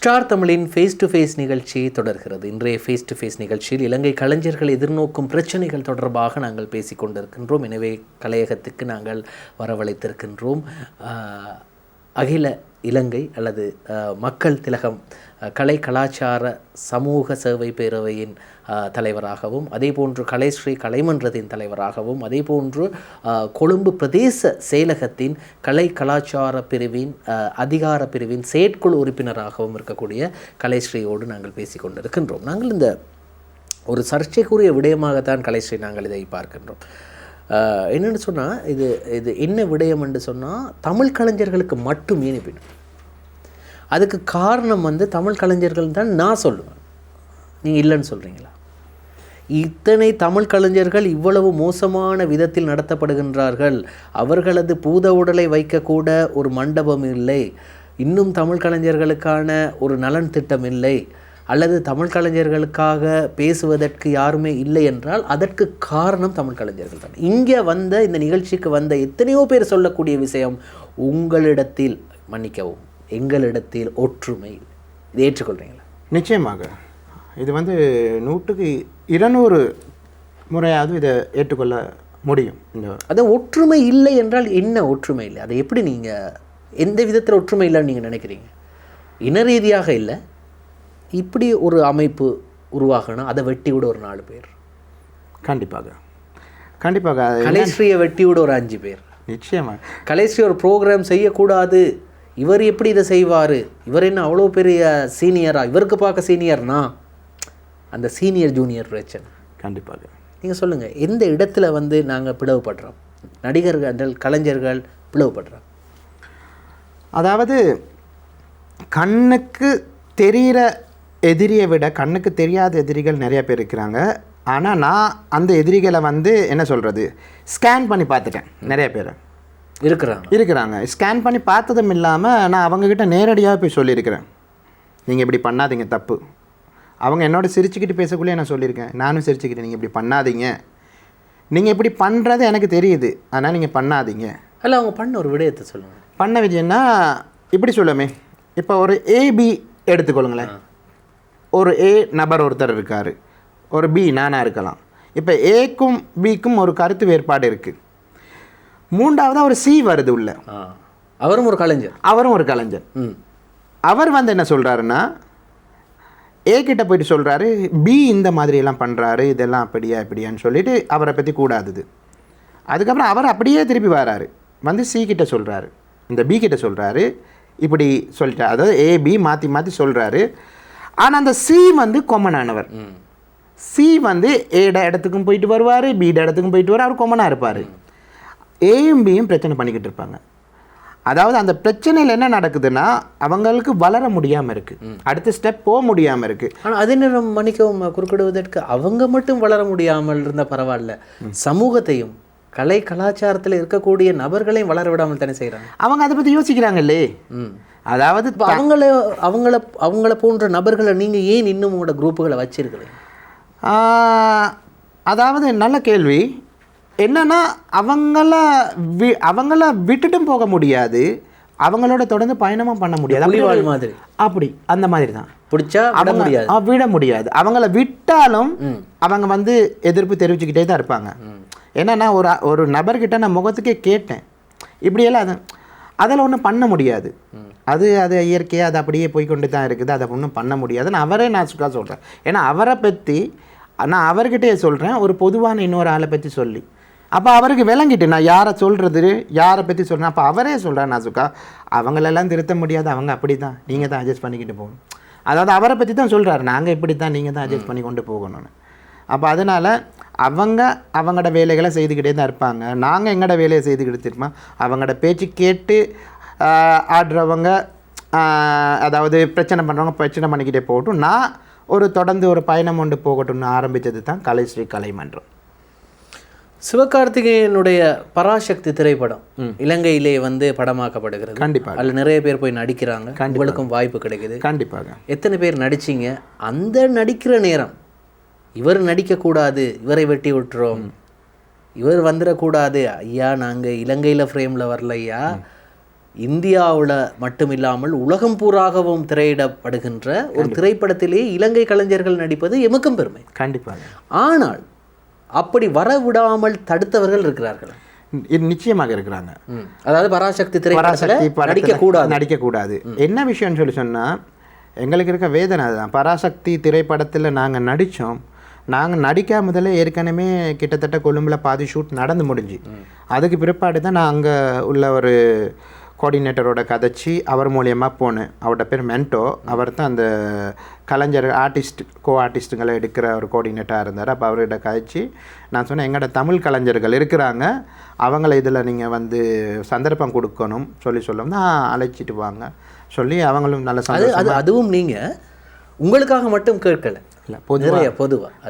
Star தமிழின் face to face நிகழ்ச்சி தொடர்கிறது. இன்றைய ஃபேஸ் டு ஃபேஸ் நிகழ்ச்சியில் இலங்கை கலைஞர்கள் எதிர்நோக்கும் பிரச்சனைகள் தொடர்பாக நாங்கள் பேசிக்கொண்டிருக்கின்றோம். எனவே கலையகத்துக்கு நாங்கள் வரவழைத்திருக்கின்றோம் அகில இலங்கை அல்லது மக்கள் திலகம் கலை கலாச்சார சமூக சேவை பேரவையின் தலைவராகவும், அதே போன்று கலைஸ்ரீ கலைமன்றத்தின் தலைவராகவும், அதே போன்று கொழும்பு பிரதேச செயலகத்தின் கலை கலாச்சார பிரிவின் அதிகார பிரிவின் செயற்குழு உறுப்பினராகவும் இருக்கக்கூடிய கலைஸ்ரீயோடு நாங்கள் பேசிக்கொண்டிருக்கின்றோம். நாங்கள் இந்த ஒரு சர்ச்சைக்குரிய விடயமாகத்தான் கலைஸ்ரீ நாங்கள் இதை பார்க்கின்றோம். என்னென்னு சொன்னால் இது என்ன விடயம் என்று சொன்னால், தமிழ் கலைஞர்களுக்கு மட்டும் ஏனிப்பினும் அதுக்கு காரணம் தமிழ் கலைஞர்கள் தான் நான் சொல்லுவேன். நீங்கள் இல்லைன்னு சொல்கிறீங்களா? இத்தனை தமிழ் கலைஞர்கள் இவ்வளவு மோசமான விதத்தில் நடத்தப்படுகின்றார்கள். அவர்களது பூத உடலை வைக்கக்கூட ஒரு மண்டபம் இல்லை, இன்னும் தமிழ் கலைஞர்களுக்கான ஒரு நலன் திட்டம் இல்லை, அல்லது தமிழ் கலைஞர்களுக்காக பேசுவதற்கு யாருமே இல்லை என்றால் அதற்கு காரணம் தமிழ் கலைஞர்கள் தான். இங்கே வந்த இந்த நிகழ்ச்சிக்கு வந்த எத்தனையோ பேர் சொல்லக்கூடிய விஷயம், உங்களிடத்தில் மன்னிக்கவும் எங்களிடத்தில் ஒற்றுமை. இதை ஏற்றுக்கொள்கிறீங்களா? நிச்சயமாக இது 100% முறையாவது இதை ஏற்றுக்கொள்ள முடியும். அதை ஒற்றுமை இல்லை என்றால் என்ன ஒற்றுமை இல்லை? அதை எப்படி நீங்கள் எந்த விதத்தில் ஒற்றுமை இல்லைன்னு நீங்கள் நினைக்கிறீங்க? இன ரீதியாக இல்லை, இப்படி ஒரு அமைப்பு உருவாகணும், அதை வெட்டி விட ஒரு 4 பேர், கண்டிப்பாக கண்டிப்பாக கலைஸ்ரீயை வெட்டி விட ஒரு 5 பேர், நிச்சயமாக கலைஸ்ரீ ஒரு ப்ரோக்ராம் செய்யக்கூடாது, இவர் எப்படி இதை செய்வார், இவர் என்ன அவ்வளோ பெரிய சீனியரா, இவருக்கு பார்க்க சீனியர்னா அந்த சீனியர் ஜூனியர் பிரச்சனை. கண்டிப்பாக நீங்கள் சொல்லுங்கள், எந்த இடத்துல நாங்கள் பிளவுபடுறோம், நடிகர்கள் கலைஞர்கள் பிளவுபடுறோம்? அதாவது கண்ணுக்கு தெரிகிற எதிரியை விட கண்ணுக்கு தெரியாத எதிரிகள் நிறைய பேர் இருக்கிறாங்க. ஆனால் நான் அந்த எதிரிகளை என்ன சொல்கிறது, ஸ்கேன் பண்ணி பார்த்துட்டேன். நிறைய பேர் இருக்கிறாங்க. ஸ்கேன் பண்ணி பார்த்ததும் இல்லாமல் நான் அவங்கக்கிட்ட நேரடியாக போய் சொல்லியிருக்கிறேன், நீங்கள் இப்படி பண்ணாதீங்க, தப்பு. அவங்க என்னோட சிரிச்சுக்கிட்டு பேசக்குள்ளே நான் சொல்லியிருக்கேன், நானும் சிரிச்சுக்கிட்டு, நீங்கள் இப்படி பண்ணாதீங்க, நீங்கள் இப்படி பண்ணுறது எனக்கு தெரியுது, ஆனால் நீங்கள் பண்ணாதீங்க. அல்ல, அவங்க பண்ண ஒரு விடயத்தை சொல்லுங்கள். பண்ண விஜயன்னா இப்படி சொல்லுமே, இப்போ ஒரு ஏபி எடுத்துக்கொள்ளுங்களேன். ஒரு ஏ நபர் ஒருத்தர் இருக்கார், ஒரு பி நானாக இருக்கலாம். இப்போ ஏக்கும் பிக்கும் ஒரு கருத்து வேறுபாடு இருக்குது. மூன்றாவதாக ஒரு சி வருது உள்ள, அவரும் ஒரு கலைஞர். அவர் என்ன சொல்கிறாருன்னா, ஏ கிட்ட போயிட்டு சொல்கிறாரு, பி இந்த மாதிரியெல்லாம் பண்ணுறாரு, இதெல்லாம் இப்படியான்னு சொல்லிட்டு அவரை பற்றி கூடாதுது. அதுக்கப்புறம் அவர் அப்படியே திருப்பி வராரு, சி கிட்ட சொல்கிறாரு, இந்த பி கிட்ட சொல்கிறாரு, இப்படி சொல்லிட்டார். அதாவது ஏபி மாற்றி சொல்கிறாரு. ஆனால் அந்த சி கொமனானவர். சி ஏட இடத்துக்கும் போயிட்டு வருவார், பிட இடத்துக்கும் போயிட்டு வருவார், அவர் கொமனாக இருப்பார். ஏயும் பியும் பிரச்சனை பண்ணிக்கிட்டு இருப்பாங்க. அதாவது அந்த பிரச்சனையில் என்ன நடக்குதுன்னா, அவங்களுக்கு வளர முடியாமல் இருக்குது, அடுத்த ஸ்டெப் போக முடியாமல் இருக்குது. ஆனால் அதே நேரம் மன்னிக்கவும் குறுக்கிடுவதற்கு அவங்க மட்டும் வளர முடியாமல் இருந்தால் பரவாயில்ல, சமூகத்தையும் கலை கலாச்சாரத்தில் இருக்கக்கூடிய நபர்களையும் வளர விடாமல் தானே செய்கிறாங்க. அவங்க அதை பற்றி யோசிக்கிறாங்களே. அதாவது அவங்கள போன்ற நபர்களை நீங்கள் ஏன் இன்னும் உங்களோட குரூப்புகளை வச்சிருக்கிறீங்க? அதாவது நல்ல கேள்வி. என்னன்னா, அவங்கள விட்டுட்டும் போக முடியாது, அவங்களோட தொடர்ந்து பயணமும் பண்ண முடியாது. மாதிரி அப்படி அந்த மாதிரி தான் பிடிச்சா விட முடியாது. அவங்கள விட்டாலும் அவங்க எதிர்ப்பு தெரிவிச்சுக்கிட்டே தான் இருப்பாங்க. ஏன்னா நான் ஒரு நபர்கிட்ட நான் முகத்துக்கே கேட்டேன், இப்படியெல்லாம் அதில் ஒன்றும் பண்ண முடியாது, அது இயற்கையாக அது அப்படியே போய்கொண்டு தான் இருக்குது, அதை ஒன்றும் பண்ண முடியாதுன்னு அவரே நான் சொல்கிறேன். ஏன்னா அவரை பற்றி நான் அவர்கிட்டே சொல்கிறேன், ஒரு பொதுவான இன்னொரு ஆளை பற்றி சொல்லி. அப்போ அவருக்கு விளங்கிட்டு நான் யாரை சொல்கிறது, யாரை பற்றி சொல்கிறேன். அப்போ அவரே சொல்கிறேன், நாசுக்கா அவங்களெல்லாம் திருத்த முடியாது, அவங்க அப்படி தான், நீங்கள் தான் அட்ஜஸ்ட் பண்ணிக்கிட்டு போகணும். அதாவது அவரை பற்றி தான் சொல்கிறாரு, நாங்கள் இப்படி தான், நீங்கள் தான் அட்ஜஸ்ட் பண்ணி கொண்டு போகணும்னு. அப்போ அதனால் அவங்களோட வேலைகளை செய்துக்கிட்டே தான் இருப்பாங்க, நாங்கள் எங்களோட வேலையை செய்துக்கிட்டு இருப்போம். அவங்களோட பேச்சு கேட்டு ஆடுறவங்க, அதாவது பிரச்சனை பண்ணுறவங்க பிரச்சனை பண்ணிக்கிட்டே போகட்டும், நான் தொடர்ந்து ஒரு பயணம் கொண்டு போகட்டும்னு ஆரம்பித்தது தான் கலைஸ்ரீ கலைமன்றம். சிவகார்த்திகேயனுடைய பராசக்தி திரைப்படம் இலங்கையிலே படமாக்கப்படுகிறது. கண்டிப்பாக அதில் நிறைய பேர் போய் நடிக்கிறாங்க, உங்களுக்கும் வாய்ப்பு கிடைக்குது. கண்டிப்பாக. எத்தனை பேர் நடிச்சிங்க? அந்த நடிக்கிற நேரம் இவர் நடிக்கக்கூடாது, இவரை வெட்டி விட்டுறோம், இவர் வந்துடக்கூடாது ஐயா, நாங்கள் இலங்கையில் ஃப்ரேமில் வரல ஐயா, இந்தியாவில் மட்டுமில்லாமல் உலகம் பூராகவும் திரையிடப்படுகின்ற ஒரு திரைப்படத்திலே இலங்கை கலைஞர்கள் நடிப்பது எமக்கும் பெருமை. கண்டிப்பாக. ஆனால் அப்படி வரவிடாமல் தடுத்தவர்கள் இருக்கிறார்கள். நிச்சயமாக இருக்கிறாங்க. அதாவது பராசக்தி திரைப்படத்தில் நடிக்கக்கூடாது. என்ன விஷயம்னு சொன்னால் எங்களுக்கு இருக்க வேதனை அதுதான். பராசக்தி திரைப்படத்தில் நாங்கள் நடித்தோம். நாங்கள் நடிக்க முதல்ல ஏற்கனவே கிட்டத்தட்ட கொழும்பில் பாதி ஷூட் நடந்து முடிஞ்சு, அதுக்கு பிற்பாடு தான் நான் அங்கே உள்ள ஒரு கோஆர்டினேட்டரோட கதைச்சி அவர் மூலியமாக போனேன். அவரோட பேர் மென்டோ. அவர் தான் அந்த கலைஞர் ஆர்டிஸ்ட்டுங்களை எடுக்கிற ஒரு கோஆர்டினேட்டராக இருந்தார். அப்போ அவர்கிட்ட கதைச்சி நான் சொன்னேன், எங்களோட தமிழ் கலைஞர்கள் இருக்கிறாங்க, அவங்கள இதில் நீங்கள் வந்து சந்தர்ப்பம் கொடுக்கணும் சொல்லும் தான் அழைச்சிட்டு வாங்க சொல்லி அவங்களும் நல்ல சந்தோஷம். அதுவும் நீங்கள் உங்களுக்காக மட்டும் கேட்கல, இல்லை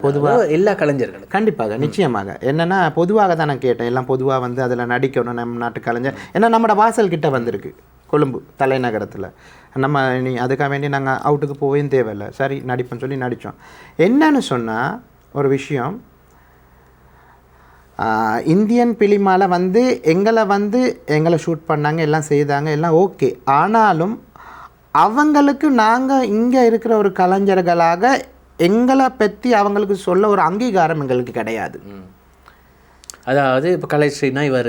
பொதுவாக எல்லா கலைஞர்களும். கண்டிப்பாக, நிச்சயமாக. என்னென்னா பொதுவாக தான் நான் கேட்டேன். எல்லாம் பொதுவாக வந்து அதில் நடிக்கணும் நம்ம நாட்டு கலைஞர். ஏன்னா நம்மளோட வாசல் கிட்ட வந்திருக்கு கொழும்பு தலைநகரத்தில். நம்ம நீ அதுக்காக வேண்டி நாங்கள் அவுட்டுக்கு போகவும் தேவையில்லை, சரி நடிப்பேன்னு சொல்லி நடித்தோம். என்னன்னு சொன்னால் ஒரு விஷயம், இந்தியன் பிலிமாவில் வந்து எங்களை ஷூட் பண்ணாங்க, எல்லாம் செய்தாங்க, எல்லாம் ஓகே. ஆனாலும் அவங்களுக்கு நாங்கள் இங்கே இருக்கிற ஒரு கலைஞர்களாக எங்களை பற்றி அவங்களுக்கு சொல்ல ஒரு அங்கீகாரம் எங்களுக்கு கிடையாது. அதாவது இப்போ கலைஸ்ரீனா இவர்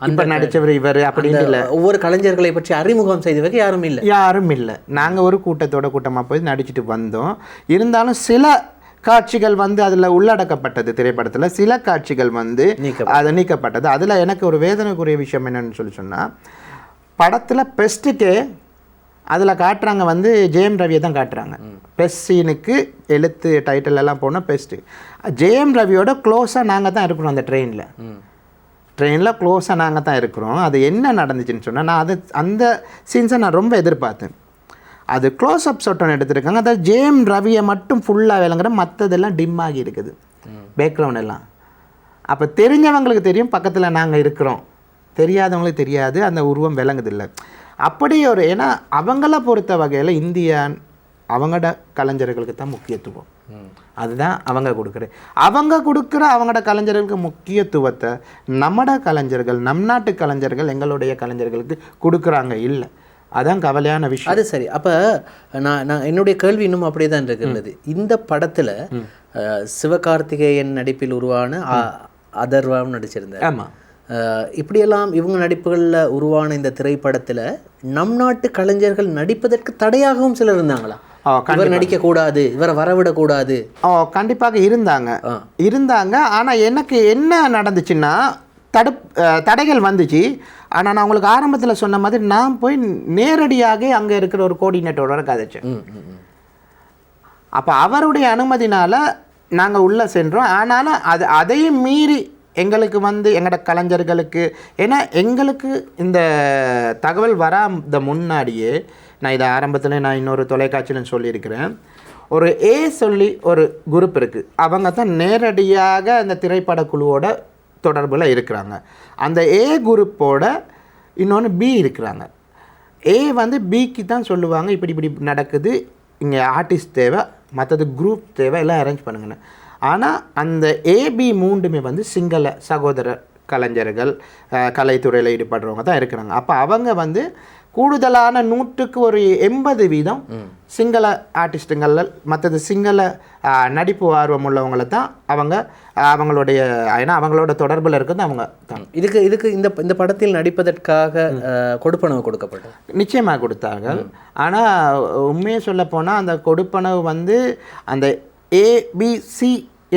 இப்போ நடித்தவர் இவர் அப்படின்னு இல்லை. ஒவ்வொரு கலைஞர்களை பற்றி அறிமுகம் செய்தவங்க யாரும் இல்லை. நாங்கள் ஒரு கூட்டமாக போய் நடிச்சுட்டு வந்தோம். இருந்தாலும் சில காட்சிகள் வந்து அதில் உள்ளடக்கப்பட்டது, திரைப்படத்தில் சில காட்சிகள் வந்து அது நீக்கப்பட்டது. அதில் எனக்கு ஒரு வேதனைக்குரிய விஷயம் என்னன்னு சொன்னால், படத்தில் பெஸ்ட்டுக்கே அதில் காட்டுறாங்க வந்து ஜெயம் ரவியை தான் காட்டுறாங்க. பெஸ்ட் சீனுக்கு எழுத்து டைட்டில் எல்லாம் போனால் பெஸ்ட்டு. ஜெயம் ரவியோட க்ளோஸாக நாங்கள் தான் இருக்கிறோம். அந்த ட்ரெயினில் க்ளோஸாக நாங்கள் தான் இருக்கிறோம். அது என்ன நடந்துச்சுன்னு சொன்னால், நான் அந்த சீன்ஸை நான் ரொம்ப எதிர்பார்த்தேன். அது க்ளோஸ் அப் ஷாட் எடுத்துருக்காங்க. அதாவது ஜெயம் ரவியை மட்டும் ஃபுல்லாக விளங்குற, மற்றதெல்லாம் டிம் ஆகி இருக்குது பேக்ரவுண்ட் எல்லாம். அப்போ தெரிஞ்சவங்களுக்கு தெரியும் பக்கத்தில் நாங்கள் இருக்கிறோம், தெரியாதவங்களுக்கு தெரியாது, அந்த உருவம் விளங்குதில்லை. அப்படி ஒரு, ஏன்னா அவங்கள பொறுத்த வகையில் இந்தியான் அவங்களோட கலைஞர்களுக்கு தான் முக்கியத்துவம். அதுதான் அவங்க கொடுக்குற அவங்களோட கலைஞர்களுக்கு முக்கியத்துவத்தை நம்மட கலைஞர்கள், நம் நாட்டு கலைஞர்கள் எங்களுடைய கலைஞர்களுக்கு கொடுக்குறாங்க இல்லை. அதான் கவலையான விஷயம். அது சரி. அப்போ நான் என்னுடைய கேள்வி இன்னும் அப்படியே தான் இருக்கிறது. இந்த படத்தில் சிவகார்த்திகேயன் நடிப்பில் உருவான அதர்வாவும் நடிச்சிருந்தார். ஆமாம். இப்படியெல்லாம் இவங்க நடிப்புகளில் உருவான இந்த திரைப்படத்தில் நம் நாட்டு கலைஞர்கள் நடிப்பதற்கு தடையாகவும் சிலர் இருந்தாங்களா? இவர் நடிக்கக்கூடாது, இவரை வரவிடக்கூடாது. கண்டிப்பாக இருந்தாங்க. ஆனால் எனக்கு என்ன நடந்துச்சுன்னா, தடைகள் வந்துச்சு. ஆனால் நான் உங்களுக்கு ஆரம்பத்தில் சொன்ன மாதிரி நான் போய் நேரடியாக அங்கே இருக்கிற ஒரு கோஆர்டினேட்டரோட கதைச்சேன். அப்போ அவருடைய அனுமதினால் நாங்கள் உள்ளே சென்றோம். ஆனாலும் அதையும் மீறி எங்களுக்கு வந்து எங்களோட கலைஞர்களுக்கு, ஏன்னா எங்களுக்கு இந்த தகவல் வராத முன்னாடியே, நான் இதை ஆரம்பத்தில் நான் இன்னொரு தொலைக்காட்சியில் சொல்லியிருக்கிறேன், ஒரு சொல்லி ஒரு குரூப் இருக்குது. அவங்க தான் நேரடியாக அந்த திரைப்பட குழுவோட தொடர்பில் இருக்கிறாங்க. அந்த குரூப்போட இன்னொன்று பி இருக்கிறாங்க. வந்து பிக்கு தான் சொல்லுவாங்க, இப்படி நடக்குது, இங்கே ஆர்டிஸ்ட் தேவை, மற்றது குரூப் தேவை, எல்லாம் அரேஞ்ச் பண்ணுங்கன்னு. ஆனால் அந்த ஏபி மூண்டுமே வந்து சிங்கள சகோதர கலைஞர்கள், கலைத்துறையில் ஈடுபடுறவங்க தான் இருக்கிறாங்க. அப்போ அவங்க வந்து கூடுதலான 100க்கு ஒரு 80% சிங்கள ஆர்டிஸ்ட்டுங்கள், மற்றது சிங்கள நடிப்பு ஆர்வம் உள்ளவங்களை தான் அவங்களுடைய, ஏன்னா அவங்களோட தொடர்பில் இருக்கிறது அவங்க தான். இதுக்கு இந்த படத்தில் நடிப்பதற்காக கொடுப்பனவு கொடுக்கப்பட்டது. நிச்சயமாக கொடுத்தார்கள். ஆனால் உண்மையை சொல்ல போனால் அந்த கொடுப்பனவு வந்து அந்த ABC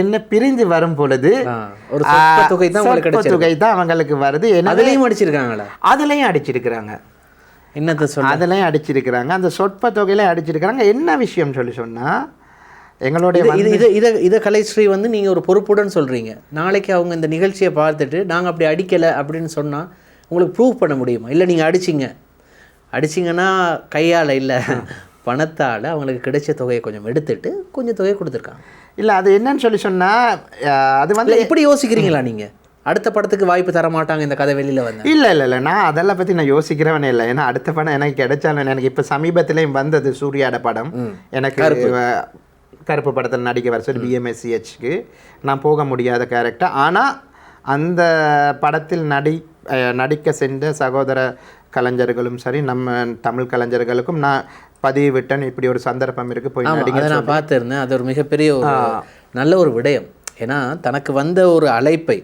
என்ன பிரிந்து வரும் பொழுது ஒரு தொகை தான் அவங்களுக்கு வருது. அதுலேயும் அடிச்சிருக்காங்களா? அதுலேயும் அடிச்சிருக்கிறாங்க. என்னத்தை சொல்ல? அதுலேயும் அடிச்சிருக்கிறாங்க, அந்த சொற்ப தொகையில அடிச்சிருக்கிறாங்க. என்ன விஷயம் சொன்னால், எங்களுடைய இதை கலைஸ்ரீ வந்து நீங்கள் ஒரு பொறுப்புடன் சொல்கிறீங்க. நாளைக்கு அவங்க இந்த நிகழ்ச்சியை பார்த்துட்டு நாங்கள் அப்படி அடிக்கலை அப்படின்னு சொன்னால் உங்களுக்கு ப்ரூவ் பண்ண முடியுமா? இல்லை நீங்கள் அடிச்சிங்கன்னா கையால் இல்லை பணத்தால் அவங்களுக்கு கிடைச்ச தொகையை கொஞ்சம் எடுத்துட்டு கொஞ்சம் தொகையை கொடுத்துருக்காங்க. இல்லை அது என்னன்னு சொன்னால், அது வந்து இப்படி யோசிக்கிறீங்களா நீங்கள்? அடுத்த படத்துக்கு வாய்ப்பு தர மாட்டாங்க இந்த கதை வெளியில் வந்து? இல்லை நான் அதெல்லாம் பற்றி நான் யோசிக்கிறவனே இல்லை. ஏன்னா அடுத்த படம் எனக்கு கிடைச்சாலும், எனக்கு இப்போ சமீபத்திலையும் வந்தது சூர்யாட படம், எனக்கு கருப்பு படத்தில் நடிக்க வர சொல்லி BMSCHக்கு நான் போக முடியாத கேரக்டர். ஆனால் அந்த படத்தில் நடிக்க சென்ற சகோதர கலைஞர்களும் சரி நம்ம தமிழ் கலைஞர்களுக்கும் நான் பதிவு விட்டேன், இப்படி ஒரு சந்தர்ப்பம் இருக்குது போய் நடிங்க. அதை நான் பார்த்துருந்தேன். அது ஒரு மிகப்பெரிய ஒரு நல்ல ஒரு விடயம். ஏன்னா தனக்கு வந்த ஒரு அழைப்பை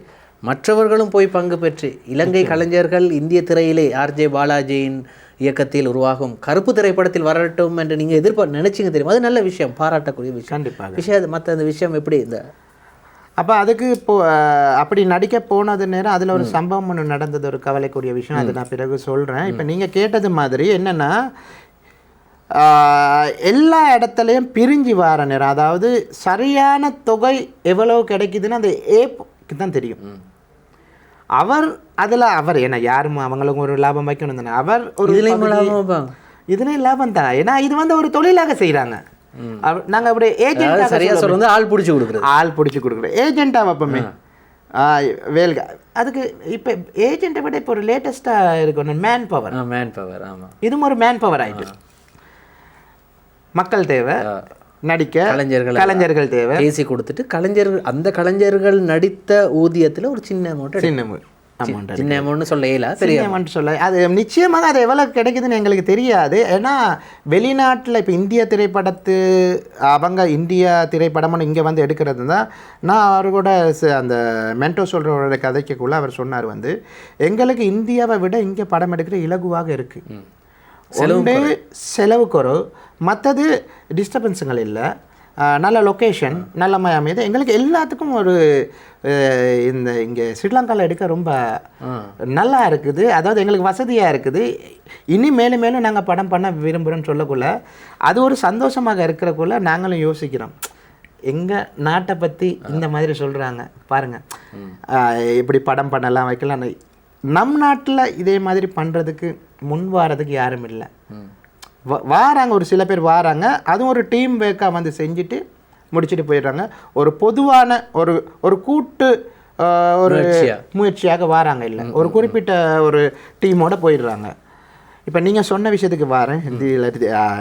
மற்றவர்களும் போய் பங்கு பெற்று இலங்கை கலைஞர்கள் இந்திய திரையிலே ஆர்ஜே பாலாஜியின் இயக்கத்தில் உருவாகும் கருப்பு திரைப்படத்தில் வரட்டும் என்று நீங்கள் நினைச்சிங்க தெரியும். அது நல்ல விஷயம், பாராட்டக்கூடிய விஷயம். கண்டிப்பாக விஷயம் மற்ற அந்த விஷயம் எப்படி இந்த அப்போ அதுக்கு அப்படி நடிக்க போனது நேரம் அதில் ஒரு சம்பவம் ஒன்று நடந்தது, ஒரு கவலைக்குரிய விஷயம். அது நான் பிறகு சொல்கிறேன். இப்போ நீங்கள் கேட்டது மாதிரி என்னென்னா எல்லா இடத்துலையும் பிரிஞ்சு வர நேரம், அதாவது சரியான தொகை எவ்வளவு கிடைக்குதுன்னு அந்த ஏப்புக்கு தான் தெரியும். அவர் ஏன்னா யாரும் அவங்களுக்கு ஒரு லாபம் வைக்கணும் தானே, அவர் ஒரு இதுலேயும் லாபம் தான். ஏன்னா இது வந்து ஒரு தொழிலாக செய்கிறாங்க. நாங்கள் அப்படி ஏஜென்ட்டாக சரியாக சொல்கிறது ஆள் பிடிச்சி கொடுக்குறோம் ஏஜென்ட்டாக வைப்போமே வேல்கா. அதுக்கு இப்போ ஏஜென்ட்டை விட இப்போ ஒரு லேட்டஸ்ட்டாக இருக்கணும் மேன் பவர். ஆமாம், இதுவும் ஒரு மேன் பவர் ஆகிட்டு. மக்கள் தேவை, நடிக்க கலைஞர்கள் தேவை, பேசி கொடுத்துட்டு அந்த கலைஞர்கள் நடித்த ஊதியத்தில் ஒரு சின்ன அமௌண்ட் சொல்ல அது நிச்சயமாக அது எவ்வளோ கிடைக்குதுன்னு எங்களுக்கு தெரியாது. ஏன்னா வெளிநாட்டில் இப்போ இந்திய திரைப்படம்னு இங்கே வந்து எடுக்கிறது தான். நான் அவர் கூட அந்த மென்டோ சொல்கிறவரோட கதைக்குள்ளே அவர் சொன்னார் வந்து எங்களுக்கு இந்தியாவை விட இங்கே படம் எடுக்கிற இலகுவாக இருக்குது. செலவு குறைவு, மற்றது டிஸ்டர்பன்ஸுங்கள் இல்லை, நல்ல லொக்கேஷன், நல்ல அமைதி, எங்களுக்கு எல்லாத்துக்கும் ஒரு இங்கே ஸ்ரீலங்காவில் எடுக்க ரொம்ப நல்லா இருக்குது. அதாவது எங்களுக்கு வசதியாக இருக்குது. இனி மேலும் மேலும் நாங்கள் படம் பண்ண விரும்புகிறோன்னு சொல்லக்குள்ள அது ஒரு சந்தோஷமாக இருக்கிறக்குள்ள நாங்களும் யோசிக்கிறோம், எங்கள் நாட்டை பற்றி இந்த மாதிரி சொல்கிறாங்க பாருங்கள், இப்படி படம் பண்ணலாம் வைக்கலாம். நம் நாட்டில் இதே மாதிரி பண்ணுறதுக்கு முன் வாரதுக்கு யாரும் இல்லை. வாராங்க, ஒரு சில பேர் வாராங்க, அதுவும் ஒரு டீம் ஒர்க்காக வந்து செஞ்சுட்டு முடிச்சுட்டு போயிடுறாங்க. ஒரு பொதுவான ஒரு கூட்டு ஒரு முயற்சியாக வாராங்க, இல்லை ஒரு குறிப்பிட்ட ஒரு டீமோடு போயிடுறாங்க. இப்போ நீங்கள் சொன்ன விஷயத்துக்கு வரேன்.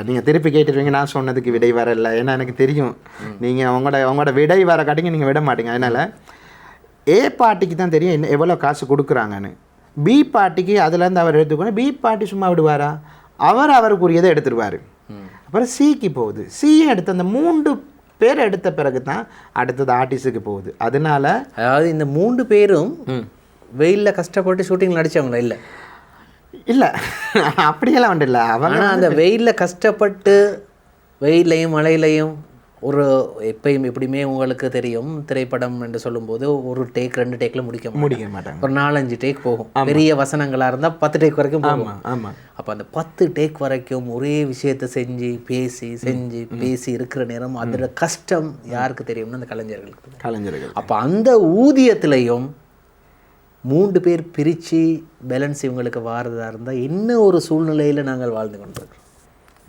நீங்கள் திருப்பி கேட்டுருவீங்க நான் சொன்னதுக்கு விடை வரல. ஏன்னா எனக்கு தெரியும் நீங்கள் உங்களோட விடை வர காட்டிங்க நீங்கள் விட மாட்டீங்க. அதனால் ஏ பார்ட்டிக்கு தான் தெரியும் என்ன எவ்வளோ காசு கொடுக்குறாங்கன்னு. பி பார்ட்டிக்கு அதுலேருந்து அவர் எடுத்துக்கணும். பி பார்ட்டி சும்மா விடுவாரா, அவருக்குரியதை எடுத்துருவார். அப்புறம் சிக்கு போகுது. சியை எடுத்து அந்த 3 பேர் எடுத்த பிறகு தான் அடுத்தது ஆர்டிஸ்டுக்கு போகுது. அதனால அதாவது இந்த 3 பேரும் வெயிலில் கஷ்டப்பட்டு ஷூட்டிங் நடித்தவங்களா? இல்லை அப்படியெல்லாம் ஒன்றும் இல்லை. அவங்க அந்த வெயிலில் கஷ்டப்பட்டு வெயிலையும் மழையிலையும் ஒரு எப்பயும் எப்படியுமே உங்களுக்கு தெரியும், திரைப்படம் என்று சொல்லும்போது ஒரு டேக் 2 டேக்கில் முடிக்க மாட்டாங்க. ஒரு 4-5 டேக் போகும். பெரிய வசனங்களாக இருந்தால் 10 டேக் வரைக்கும் போகும். ஆமாம். அப்போ அந்த 10 டேக் வரைக்கும் ஒரே விஷயத்தை செஞ்சு பேசி இருக்கிற நேரம் அதோட கஷ்டம் யாருக்கு தெரியும்னு அந்த கலைஞர்கள். அப்போ அந்த ஊதியத்திலையும் 3 பேர் பிரித்து பேலன்ஸ் இவங்களுக்கு வாரதாக இருந்தால் என்ன ஒரு சூழ்நிலையில் நாங்கள் வாழ்ந்து கொண்டிருக்கிறோம்.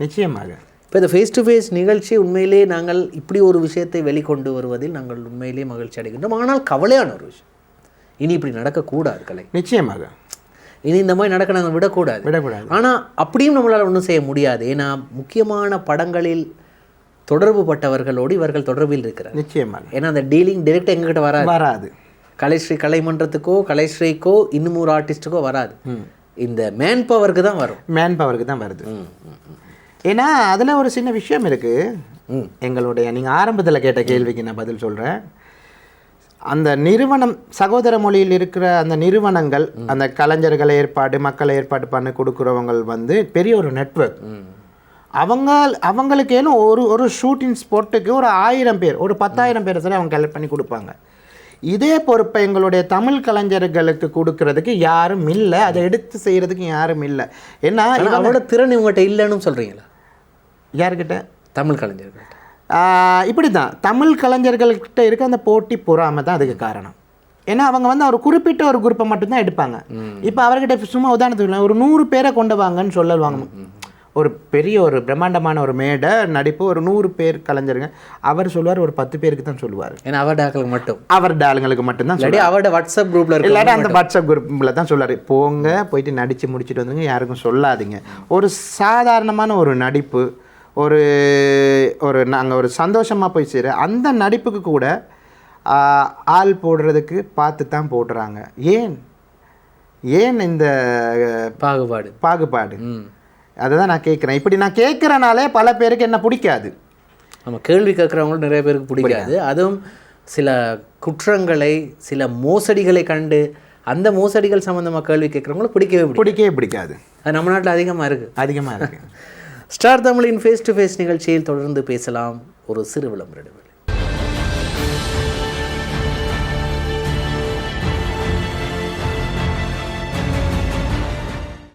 நிச்சயமாக இப்போ இந்த ஃபேஸ் டு ஃபேஸ் நிகழ்ச்சி உண்மையிலே நாங்கள் இப்படி ஒரு விஷயத்தை வெளிக்கொண்டு வருவதில் நாங்கள் உண்மையிலே மகிழ்ச்சி அடைகின்றோம். ஆனால் கவலையான ஒரு விஷயம், இனி இப்படி நடக்கக்கூடாது. கலை நிச்சயமாக இனி இந்த மாதிரி நடக்க நாங்கள் விடக்கூடாது. ஆனால் அப்படியும் நம்மளால் ஒன்றும் செய்ய முடியாது. ஏன்னா முக்கியமான படங்களில் தொடர்பு பட்டவர்களோடு இவர்கள் தொடர்பில் இருக்கிறார். நிச்சயமாக. ஏன்னா அந்த டீலிங் டைரெக்டாக எங்ககிட்ட வராது. கலைஸ்ரீ கலைமன்றத்துக்கோ கலைஸ்ரீக்கோ இன்னும் ஒரு ஆர்டிஸ்ட்டுக்கோ வராது. இந்த மேன் பவருக்கு தான் வருது. ஏன்னா அதில் ஒரு சின்ன விஷயம் இருக்குது. எங்களுடைய நீங்கள் ஆரம்பத்தில் கேட்ட கேள்விக்கு நான் பதில் சொல்கிறேன். அந்த நிறுவனம் சகோதர மொழியில் இருக்கிற அந்த நிறுவனங்கள், அந்த கலைஞர்களை மக்களை ஏற்பாடு பண்ணி கொடுக்குறவங்க வந்து பெரிய ஒரு நெட்வொர்க். அவங்களுக்கு ஏன்னா ஒரு ஷூட்டிங் ஸ்பாட்டுக்கு ஒரு 1000 பேர், ஒரு 10,000 பேரை சரி அவங்க கலெக்ட் பண்ணி கொடுப்பாங்க. இதே பொறுப்பை எங்களுடைய தமிழ் கலைஞர்களுக்கு கொடுக்கறதுக்கு யாரும் இல்லை, அதை எடுத்து செய்கிறதுக்கு யாரும் இல்லை. ஏன்னா அவரோட திறன் இவங்ககிட்ட இல்லைன்னு சொல்கிறீங்களா? யாருக்கிட்ட? தமிழ் கலைஞர்கள்கிட்ட. இப்படி தான் தமிழ் கலைஞர்கள்கிட்ட இருக்க அந்த போட்டி பொறாமை தான் அதுக்கு காரணம். ஏன்னா அவங்க வந்து ஒரு குறிப்பிட்ட ஒரு குரூப்பை மட்டும்தான் எடுப்பாங்க. இப்போ அவர்கிட்ட சும்மா உதாரணத்துக்கு ஒரு 100 பேரை கொண்டு வாங்கன்னு சொல்லுவாங்க. ஒரு பெரிய ஒரு பிரம்மாண்டமான ஒரு மேடை நடிப்பு, ஒரு 100 பேர் கலைஞருங்க, அவர் சொல்லுவார் ஒரு 10 பேருக்கு தான் சொல்லுவார். ஏன்னா அவருடைய ஆளுங்களுக்கு மட்டும்தான். அவரோட வாட்ஸ்அப் குரூப்பில் இல்லாட்டி அந்த வாட்ஸ்அப் குரூப்பில் தான் சொல்லுவார், போங்க போயிட்டு நடித்து முடிச்சுட்டு வந்துங்க, யாருக்கும் சொல்லாதீங்க. ஒரு சாதாரணமான ஒரு நடிப்பு, நாங்கள் ஒரு சந்தோஷமாக போய் செய்கிற அந்த நடிப்புக்கு கூட ஆள் போடுறதுக்கு பார்த்து தான் போடுறாங்க. ஏன் இந்த பாகுபாடு அதுதான் நான் கேட்குறேன். இப்படி நான் கேட்குறனாலே பல பேருக்கு என்ன பிடிக்காது. நம்ம கேள்வி கேட்குறவங்களும் நிறைய பேருக்கு பிடிக்காது. அதுவும் சில குற்றங்களை சில மோசடிகளை கண்டு அந்த மோசடிகள் சம்மந்தமாக கேள்வி கேட்குறவங்களும் பிடிக்கவே பிடிக்காது. அது நம்ம நாட்டில் அதிகமாக இருக்குது. ஸ்டார் தமிழின் ஃபேஸ் டு ஃபேஸ் நிகழ்ச்சியில் தொடர்ந்து பேசலாம். ஒரு சிறு விளம்பரம்.